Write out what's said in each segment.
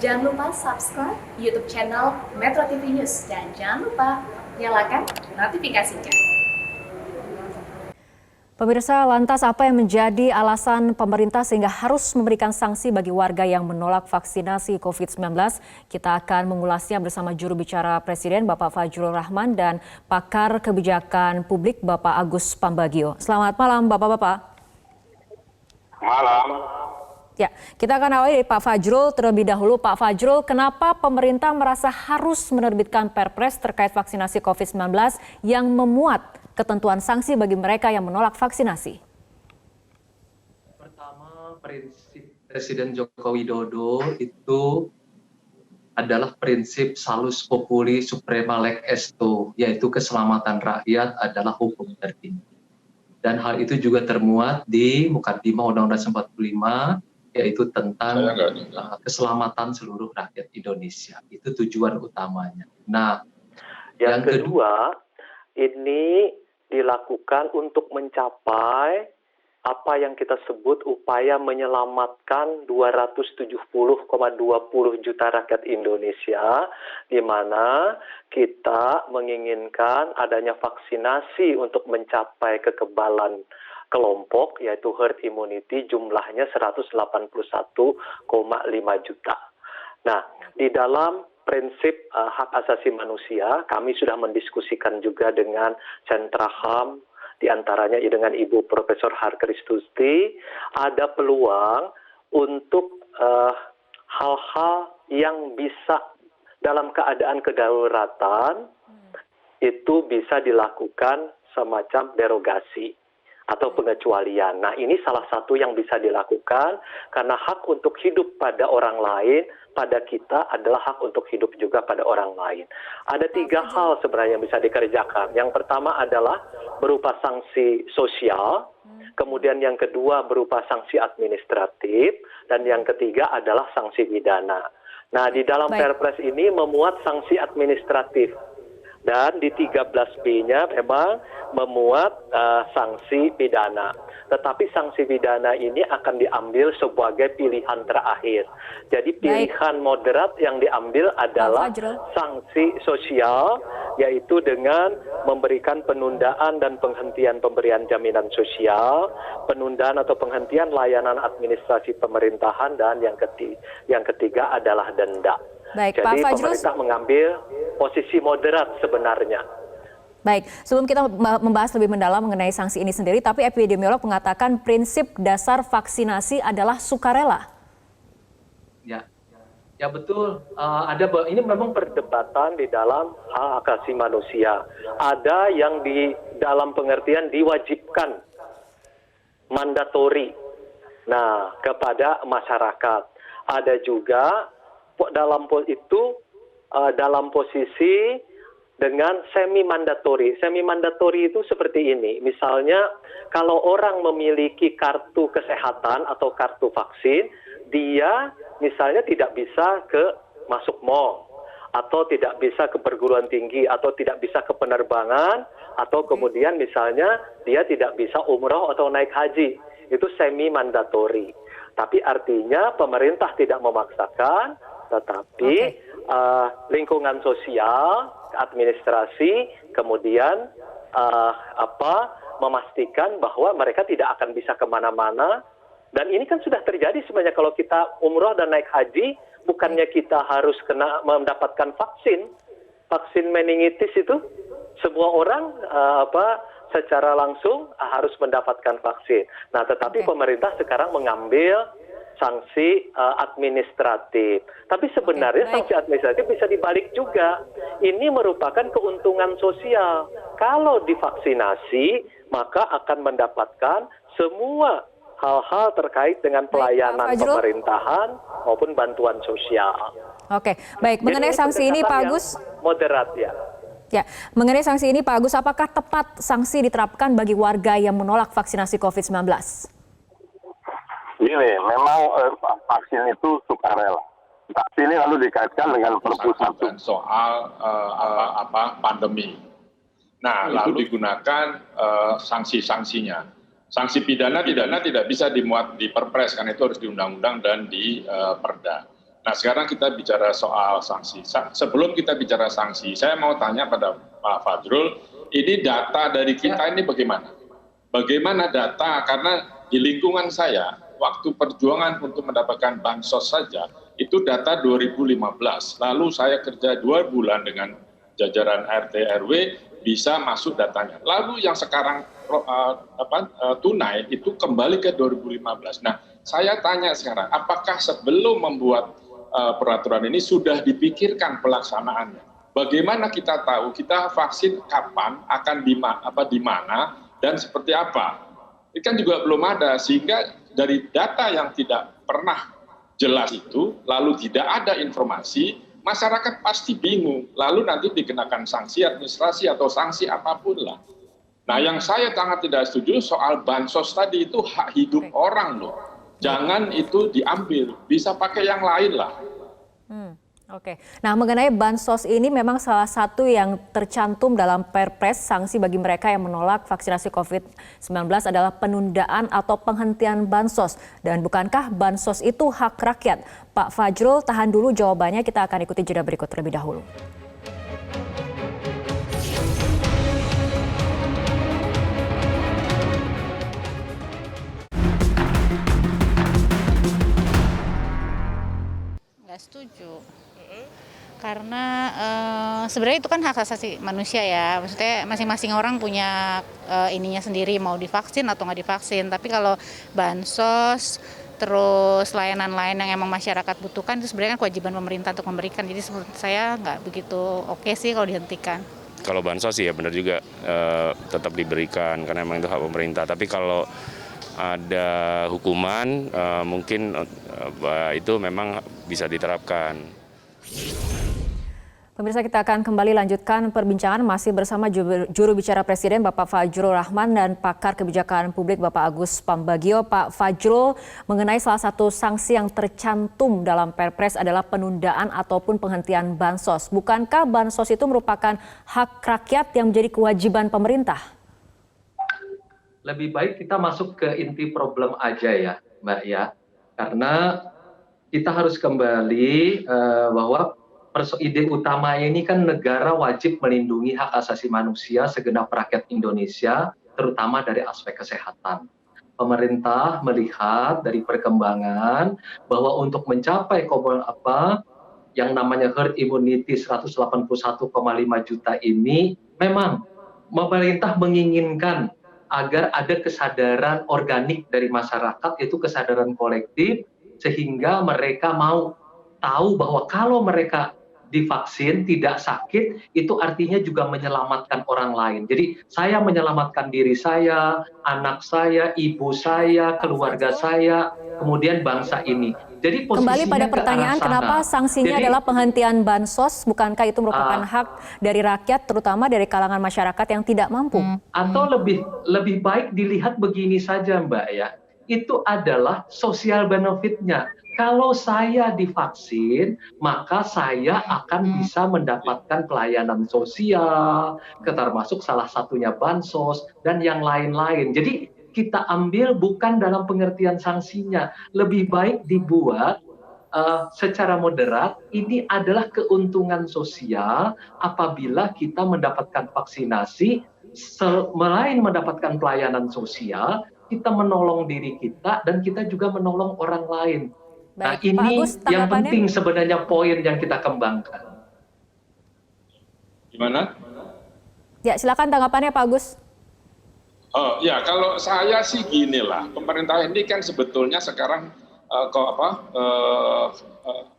Jangan lupa subscribe YouTube channel Metro TV News dan jangan lupa nyalakan notifikasinya. Pemirsa, lantas apa yang menjadi alasan pemerintah sehingga harus memberikan sanksi bagi warga yang menolak vaksinasi COVID-19? Kita akan mengulasnya bersama juru bicara Presiden Bapak Fajrul Rahman dan pakar kebijakan publik Bapak Agus Pambagio. Selamat malam Bapak-Bapak. Malam. Ya, kita akan awali dari Pak Fajrul terlebih dahulu. Pak Fajrul, kenapa pemerintah merasa harus menerbitkan Perpres terkait vaksinasi COVID-19 yang memuat ketentuan sanksi bagi mereka yang menolak vaksinasi? Pertama, prinsip Presiden Joko Widodo itu adalah prinsip salus populi suprema lex esto, yaitu keselamatan rakyat adalah hukum tertinggi. Dan hal itu juga termuat di Mukaddimah Undang-Undang 45, yaitu tentang keselamatan seluruh rakyat Indonesia. Itu tujuan utamanya. Nah, yang kedua, ini dilakukan untuk mencapai apa yang kita sebut upaya menyelamatkan 270,20 juta rakyat Indonesia, di mana kita menginginkan adanya vaksinasi untuk mencapai kekebalan kelompok, yaitu herd immunity, jumlahnya 181,5 juta. Nah, di dalam prinsip hak asasi manusia, kami sudah mendiskusikan juga dengan Sentra HAM, diantaranya dengan Ibu Profesor Harkristuti, ada peluang untuk hal-hal yang bisa dalam keadaan kedaruratan itu bisa dilakukan semacam derogasi atau pengecualian. Nah, ini salah satu yang bisa dilakukan karena hak untuk hidup pada orang lain, pada kita adalah hak untuk hidup juga pada orang lain. Ada 3 hal sebenarnya yang bisa dikerjakan. Yang pertama adalah berupa sanksi sosial, kemudian yang kedua berupa sanksi administratif, dan yang ketiga adalah sanksi pidana. Nah, di dalam Perpres ini memuat sanksi administratif. Dan di 13B-nya memang memuat sanksi pidana. Tetapi sanksi pidana ini akan diambil sebagai pilihan terakhir. Jadi pilihan moderat yang diambil adalah sanksi sosial, yaitu dengan memberikan penundaan dan penghentian pemberian jaminan sosial, penundaan atau penghentian layanan administrasi pemerintahan, dan yang ketiga adalah denda. Baik, Jadi Pak Fajrul, pemerintah mengambil posisi moderat sebenarnya. Baik, sebelum kita membahas lebih mendalam mengenai sanksi ini sendiri, tapi epidemiolog mengatakan prinsip dasar vaksinasi adalah sukarela. Ya betul. Ini memang Perdebatan di dalam hak asasi manusia. Ada yang di dalam pengertian diwajibkan, mandatori, kepada masyarakat. Ada juga dalam posisi dengan semi mandatori. Semi mandatori itu seperti ini. Misalnya kalau orang memiliki kartu kesehatan atau kartu vaksin, dia misalnya tidak bisa masuk mall, atau tidak bisa ke perguruan tinggi, atau tidak bisa ke penerbangan, atau kemudian misalnya dia tidak bisa umroh atau naik haji. Itu semi mandatori. Tapi artinya pemerintah tidak memaksakan, tetapi lingkungan sosial, administrasi, kemudian memastikan bahwa mereka tidak akan bisa kemana-mana. Dan ini kan sudah terjadi sebenarnya kalau kita umroh dan naik haji, bukannya kita harus mendapatkan vaksin meningitis itu, semua orang secara langsung harus mendapatkan vaksin. Nah, tetapi pemerintah sekarang mengambil sanksi administratif. Tapi sebenarnya sanksi administratif bisa dibalik juga. Ini merupakan keuntungan sosial. Kalau divaksinasi, maka akan mendapatkan semua hal-hal terkait dengan pelayanan pemerintahan maupun bantuan sosial. Oke, baik. Mengenai sanksi ini, Pak Agus, moderat ya. Ya, mengenai sanksi ini, Pak Agus, apakah tepat sanksi diterapkan bagi warga yang menolak vaksinasi COVID-19? Gini, memang vaksin itu sukarela. Tapi ini lalu dikaitkan dengan Perpu 1 soal pandemi. Nah, lalu digunakan sanksi-sanksinya. Sanksi pidana tidak bisa dimuat di Perpres, karena itu harus di undang-undang dan di Perda. Nah, sekarang kita bicara soal sanksi. Sebelum kita bicara sanksi, saya mau tanya pada Pak Fajrul, ini data dari kita ini bagaimana? Bagaimana data? Karena di lingkungan saya, waktu perjuangan untuk mendapatkan bansos saja, itu data 2015. Lalu saya kerja 2 bulan dengan jajaran RT RW, bisa masuk datanya. Lalu yang sekarang tunai itu kembali ke 2015. Nah, saya tanya sekarang, apakah sebelum membuat peraturan ini sudah dipikirkan pelaksanaannya? Bagaimana kita tahu kita vaksin kapan, akan di mana, dan seperti apa? Ini kan juga belum ada, sehingga dari data yang tidak pernah jelas itu, lalu tidak ada informasi, masyarakat pasti bingung, lalu nanti dikenakan sanksi administrasi atau sanksi apapun lah. Nah, yang saya sangat tidak setuju soal bansos tadi, itu hak hidup orang loh. Jangan itu diambil, bisa pakai yang lain lah. Oke. Nah, mengenai bansos ini memang salah satu yang tercantum dalam Perpres sanksi bagi mereka yang menolak vaksinasi COVID-19 adalah penundaan atau penghentian bansos. Dan bukankah bansos itu hak rakyat? Pak Fajrul, tahan dulu jawabannya, kita akan ikuti jeda berikut terlebih dahulu. Nggak setuju. Karena sebenarnya itu kan hak asasi manusia ya, maksudnya masing-masing orang punya ininya sendiri, mau divaksin atau nggak divaksin. Tapi kalau bansos, terus layanan lain yang emang masyarakat butuhkan, itu sebenarnya kan kewajiban pemerintah untuk memberikan. Jadi menurut saya nggak begitu oke sih kalau dihentikan. Kalau bansos sih ya benar juga tetap diberikan, karena emang itu hak pemerintah. Tapi kalau ada hukuman, mungkin itu memang bisa diterapkan. Pemirsa, kita akan kembali lanjutkan perbincangan masih bersama juru bicara Presiden Bapak Fajrul Rahman dan pakar kebijakan publik Bapak Agus Pambagio. Pak Fajrul, mengenai salah satu sanksi yang tercantum dalam Perpres adalah penundaan ataupun penghentian bansos. Bukankah bansos itu merupakan hak rakyat yang menjadi kewajiban pemerintah? Lebih baik kita masuk ke inti problem aja ya, Mbak ya. Karena kita harus kembali bahwa ide utama ini kan negara wajib melindungi hak asasi manusia segenap rakyat Indonesia, terutama dari aspek kesehatan. Pemerintah melihat dari perkembangan bahwa untuk mencapai yang namanya herd immunity 181,5 juta ini, memang pemerintah menginginkan agar ada kesadaran organik dari masyarakat, yaitu kesadaran kolektif, sehingga mereka mau tahu bahwa kalau mereka divaksin tidak sakit, itu artinya juga menyelamatkan orang lain. Jadi saya menyelamatkan diri saya, anak saya, ibu saya, keluarga saya, kemudian bangsa ini. Jadi kembali pada pertanyaan, kenapa sanksinya adalah penghentian bansos? Bukankah itu merupakan hak dari rakyat, terutama dari kalangan masyarakat yang tidak mampu? Atau lebih baik dilihat begini saja, Mbak ya, itu adalah sosial benefitnya. Kalau saya divaksin, maka saya akan bisa mendapatkan pelayanan sosial, termasuk salah satunya bansos, dan yang lain-lain. Jadi kita ambil bukan dalam pengertian sanksinya. Lebih baik dibuat secara moderat, ini adalah keuntungan sosial apabila kita mendapatkan vaksinasi, selain mendapatkan pelayanan sosial, kita menolong diri kita, dan kita juga menolong orang lain. Nah, Baik, ini Agus, yang penting sebenarnya poin yang kita kembangkan. Gimana? Ya, silakan tanggapannya Pak Agus. Oh ya, kalau saya sih ginilah, pemerintah ini kan sebetulnya sekarang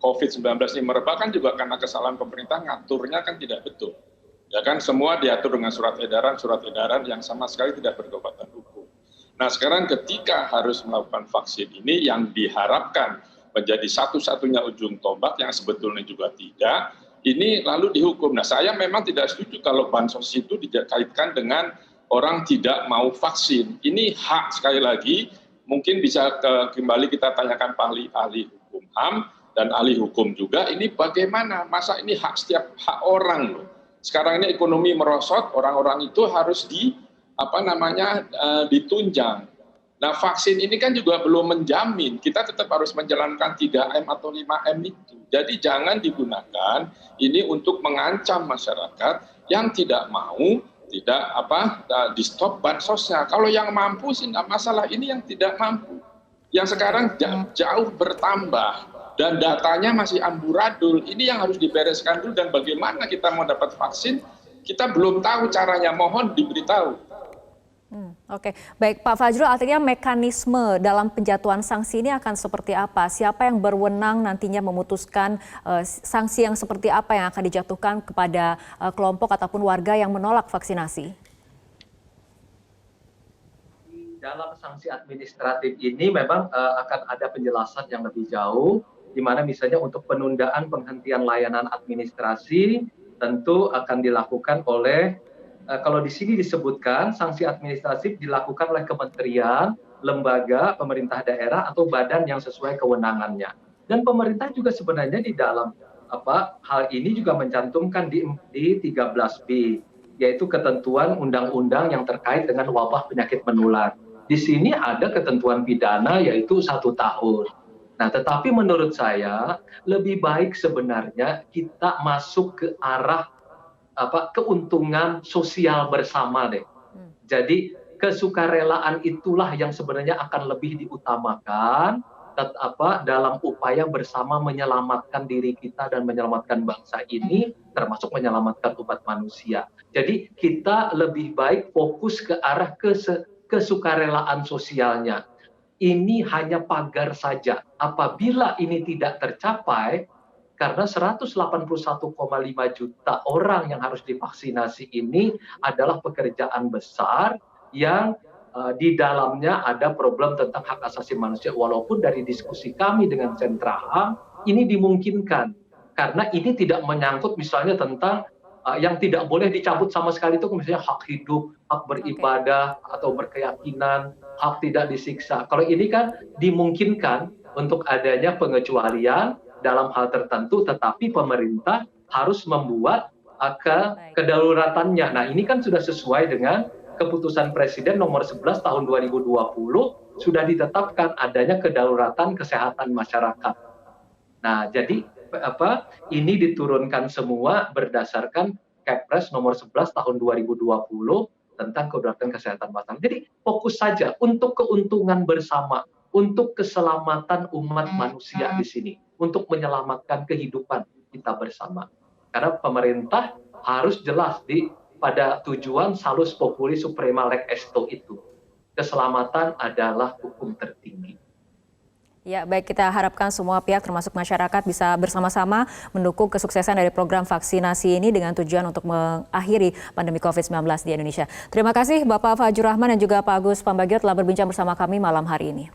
COVID-19 ini merebak kan juga karena kesalahan pemerintah ngaturnya kan tidak betul. Ya kan, semua diatur dengan surat edaran yang sama sekali tidak berkekuatan hukum. Nah, sekarang ketika harus melakukan vaksin ini yang diharapkan menjadi satu-satunya ujung tombak yang sebetulnya juga tidak, ini lalu dihukum. Nah, saya memang tidak setuju kalau bansos itu dikaitkan dengan orang tidak mau vaksin. Ini hak, sekali lagi, mungkin bisa kembali kita tanyakan ahli hukum HAM dan ahli hukum juga, ini bagaimana? Masa ini hak orang loh. Sekarang ini ekonomi merosot, orang-orang itu harus ditunjang. Nah, vaksin ini kan juga belum menjamin, kita tetap harus menjalankan 3M atau 5M itu. Jadi jangan digunakan ini untuk mengancam masyarakat yang tidak mau, di stop bansosnya. Kalau yang mampu sih tidak masalah, ini yang tidak mampu. Yang sekarang jauh bertambah dan datanya masih amburadul. Ini yang harus dibereskan dulu, dan bagaimana kita mau dapat vaksin, kita belum tahu caranya, mohon diberitahu. Oke, baik Pak Fajrul, artinya mekanisme dalam penjatuhan sanksi ini akan seperti apa? Siapa yang berwenang nantinya memutuskan sanksi yang seperti apa yang akan dijatuhkan kepada kelompok ataupun warga yang menolak vaksinasi? Dalam sanksi administratif ini memang akan ada penjelasan yang lebih jauh, di mana misalnya untuk penundaan penghentian layanan administrasi tentu akan dilakukan oleh kalau di sini disebutkan sanksi administratif dilakukan oleh kementerian, lembaga, pemerintah daerah atau badan yang sesuai kewenangannya. Dan pemerintah juga sebenarnya di dalam hal ini juga mencantumkan di 13B, yaitu ketentuan undang-undang yang terkait dengan wabah penyakit menular. Di sini ada ketentuan pidana yaitu 1 tahun. Nah, tetapi menurut saya lebih baik sebenarnya kita masuk ke arah keuntungan sosial bersama deh. Jadi kesukarelaan itulah yang sebenarnya akan lebih diutamakan dalam upaya bersama menyelamatkan diri kita dan menyelamatkan bangsa ini, termasuk menyelamatkan umat manusia. Jadi kita lebih baik fokus ke arah kesukarelaan sosialnya. Ini hanya pagar saja. Apabila ini tidak tercapai, karena 181,5 juta orang yang harus divaksinasi ini adalah pekerjaan besar yang di dalamnya ada problem tentang hak asasi manusia. Walaupun dari diskusi kami dengan Sentra HAM, ini dimungkinkan. Karena ini tidak menyangkut misalnya tentang yang tidak boleh dicabut sama sekali itu misalnya hak hidup, hak beribadah atau berkeyakinan, hak tidak disiksa. Kalau ini kan dimungkinkan untuk adanya pengecualian dalam hal tertentu, tetapi pemerintah harus membuat kedaruratannya. Nah, ini kan sudah sesuai dengan keputusan Presiden nomor 11 tahun 2020, sudah ditetapkan adanya kedaruratan kesehatan masyarakat. Nah, jadi ini diturunkan semua berdasarkan Kepres nomor 11 tahun 2020 tentang kedaruratan kesehatan masyarakat. Jadi fokus saja untuk keuntungan bersama, untuk keselamatan umat manusia di sini, untuk menyelamatkan kehidupan kita bersama. Karena pemerintah harus jelas pada tujuan salus populi suprema lex esto itu. Keselamatan adalah hukum tertinggi. Ya, baik, kita harapkan semua pihak termasuk masyarakat bisa bersama-sama mendukung kesuksesan dari program vaksinasi ini dengan tujuan untuk mengakhiri pandemi COVID-19 di Indonesia. Terima kasih Bapak Fajrul Rahman dan juga Pak Agus Pambagio telah berbincang bersama kami malam hari ini.